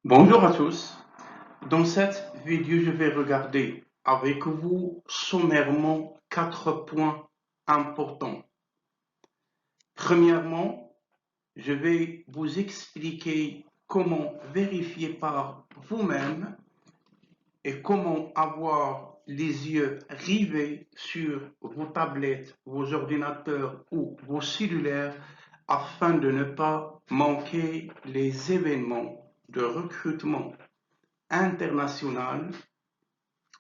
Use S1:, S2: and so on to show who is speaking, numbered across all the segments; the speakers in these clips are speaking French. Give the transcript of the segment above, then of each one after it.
S1: Bonjour à tous. Dans cette vidéo, je vais regarder avec vous sommairement 4 points importants. Premièrement, je vais vous expliquer comment vérifier par vous-même et comment avoir les yeux rivés sur vos tablettes, vos ordinateurs ou vos cellulaires afin de ne pas manquer les événements de recrutement international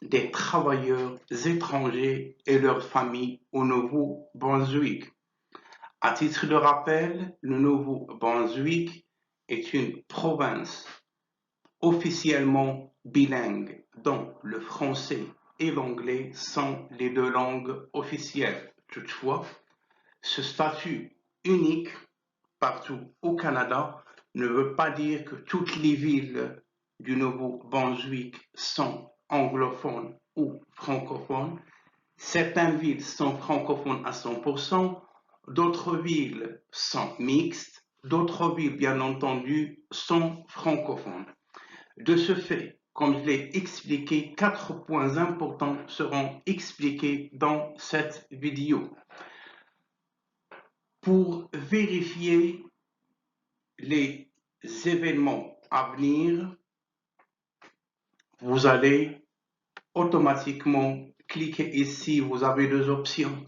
S1: des travailleurs étrangers et leurs familles au Nouveau-Brunswick. À titre de rappel, le Nouveau-Brunswick est une province officiellement bilingue dont le français et l'anglais sont les deux langues officielles. Toutefois, ce statut unique partout au Canada ne veut pas dire que toutes les villes du Nouveau-Brunswick sont anglophones ou francophones. Certaines villes sont francophones à 100%, d'autres villes sont mixtes, d'autres villes, bien entendu, sont francophones. De ce fait, comme je l'ai expliqué, 4 points importants seront expliqués dans cette vidéo. Pour vérifier les événements à venir, vous allez automatiquement cliquer ici. Vous avez deux options,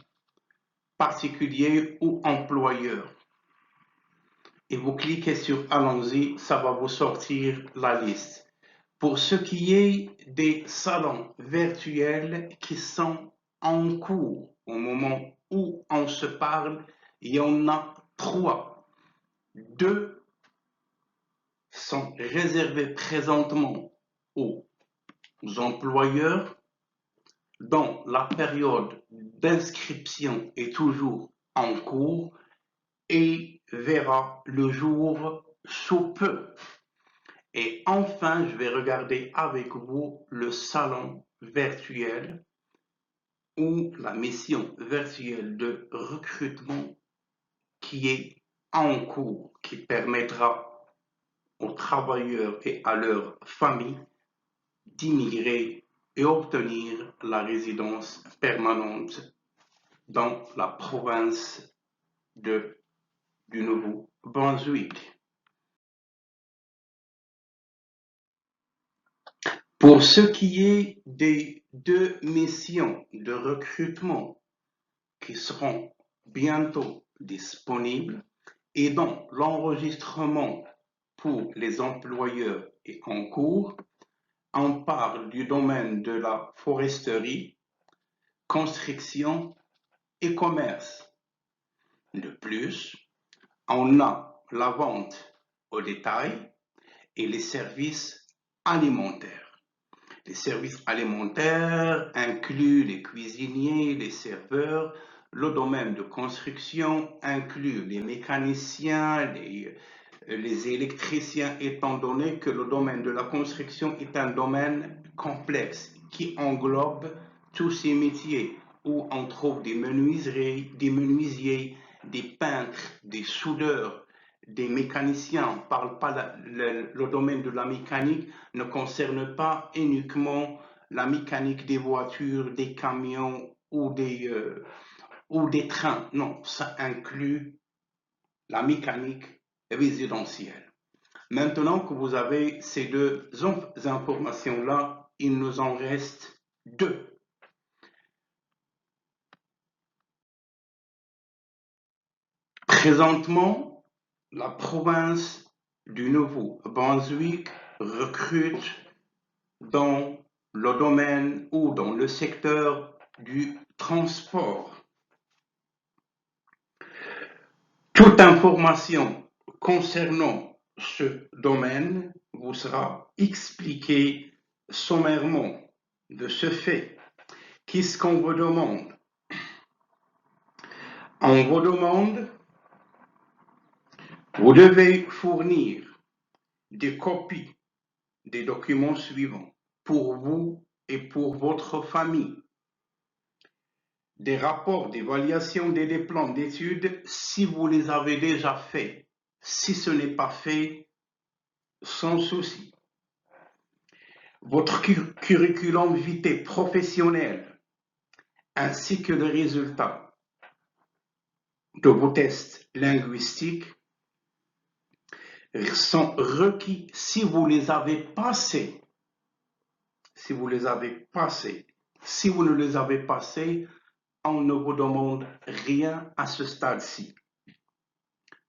S1: particulier ou employeur. Et vous cliquez sur Allons-y, ça va vous sortir la liste. Pour ce qui est des salons virtuels qui sont en cours au moment où on se parle, il y en a 3. 2 sont réservés présentement aux employeurs dont la période d'inscription est toujours en cours et verra le jour sous peu. Et enfin, je vais regarder avec vous le salon virtuel ou la mission virtuelle de recrutement qui est en cours, qui permettra aux travailleurs et à leurs familles d'immigrer et obtenir la résidence permanente dans la province du Nouveau-Brunswick. Pour ce qui est des 2 missions de recrutement qui seront bientôt disponibles et dont l'enregistrement pour les employeurs est en cours, on parle du domaine de la foresterie, construction et commerce. De plus, on a la vente au détail et les services alimentaires. Les services alimentaires incluent les cuisiniers, les serveurs. Le domaine de construction inclut les mécaniciens, les électriciens, étant donné que le domaine de la construction est un domaine complexe qui englobe tous ces métiers où on trouve des menuisiers, des peintres, des soudeurs, des mécaniciens. On ne parle pas, le domaine de la mécanique ne concerne pas uniquement la mécanique des voitures, des camions ou des trains. Non, ça inclut la mécanique résidentielle. Maintenant que vous avez ces deux informations-là, il nous en reste 2. Présentement, la province du Nouveau-Brunswick recrute dans le domaine ou dans le secteur du transport. Toute information concernant ce domaine vous sera expliquée sommairement. De ce fait, qu'est-ce qu'on vous demande? On vous demande, vous devez fournir des copies des documents suivants pour vous et pour votre famille. Des rapports d'évaluation des diplômes d'études si vous les avez déjà faits. Si ce n'est pas fait, sans souci. votre curriculum vitae professionnel ainsi que les résultats de vos tests linguistiques sont requis si vous les avez passés. Si vous les avez passés. Si vous ne les avez passés, on ne vous demande rien à ce stade-ci.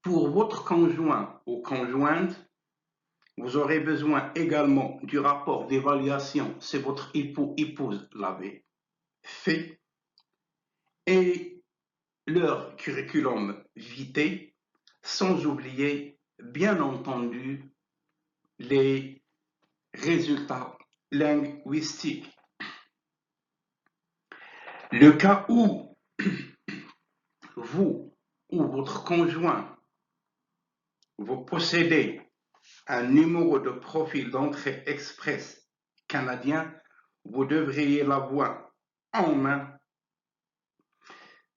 S1: Pour votre conjoint ou conjointe, vous aurez besoin également du rapport d'évaluation si votre épouse l'avait fait et leur curriculum vitae, sans oublier, bien entendu, les résultats linguistiques. Le cas où vous ou votre conjoint, vous possédez un numéro de profil d'entrée express canadien, vous devriez l'avoir en main.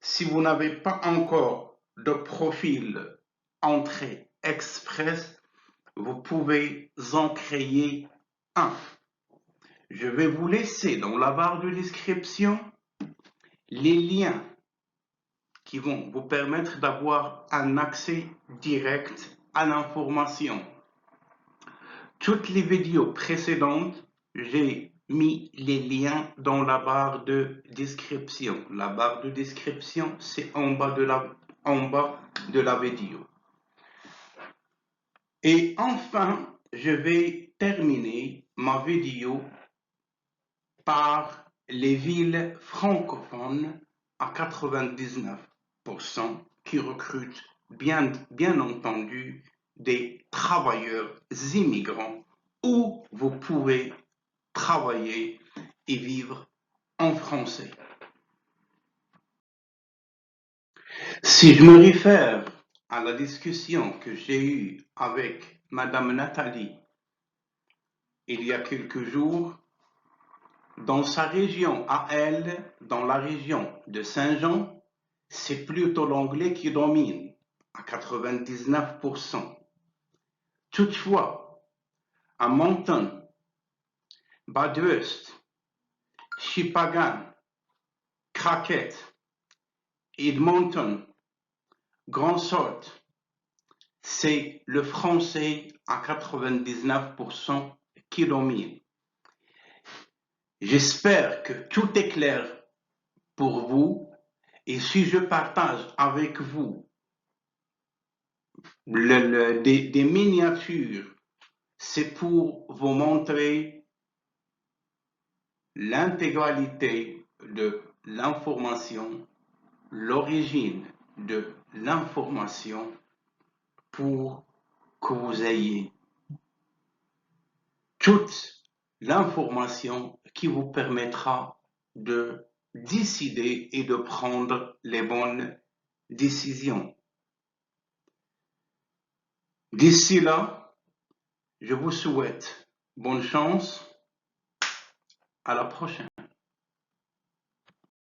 S1: Si vous n'avez pas encore de profil entrée express, vous pouvez en créer un. Je vais vous laisser dans la barre de description les liens qui vont vous permettre d'avoir un accès direct à l'information. Toutes les vidéos précédentes, j'ai mis les liens dans la barre de description. La barre de description, c'est en bas de la vidéo. Et enfin, je vais terminer ma vidéo par les villes francophones à 99% qui recrutent bien entendu des travailleurs immigrants où vous pouvez travailler et vivre en français. Si je me réfère à la discussion que j'ai eue avec Madame Nathalie il y a quelques jours, dans sa région à elle, dans la région de Saint-Jean, c'est plutôt l'anglais qui domine à 99%. Toutefois, à Moncton, Bathurst, Shippagan, Cracked, Edmonton, Grand Sault, c'est le français à 99% qui domine. J'espère que tout est clair pour vous et si je partage avec vous des miniatures, c'est pour vous montrer l'intégralité de l'information, l'origine de l'information pour que vous ayez toute l'information qui vous permettra de décider et de prendre les bonnes décisions. D'ici là, je vous souhaite bonne chance. À la prochaine.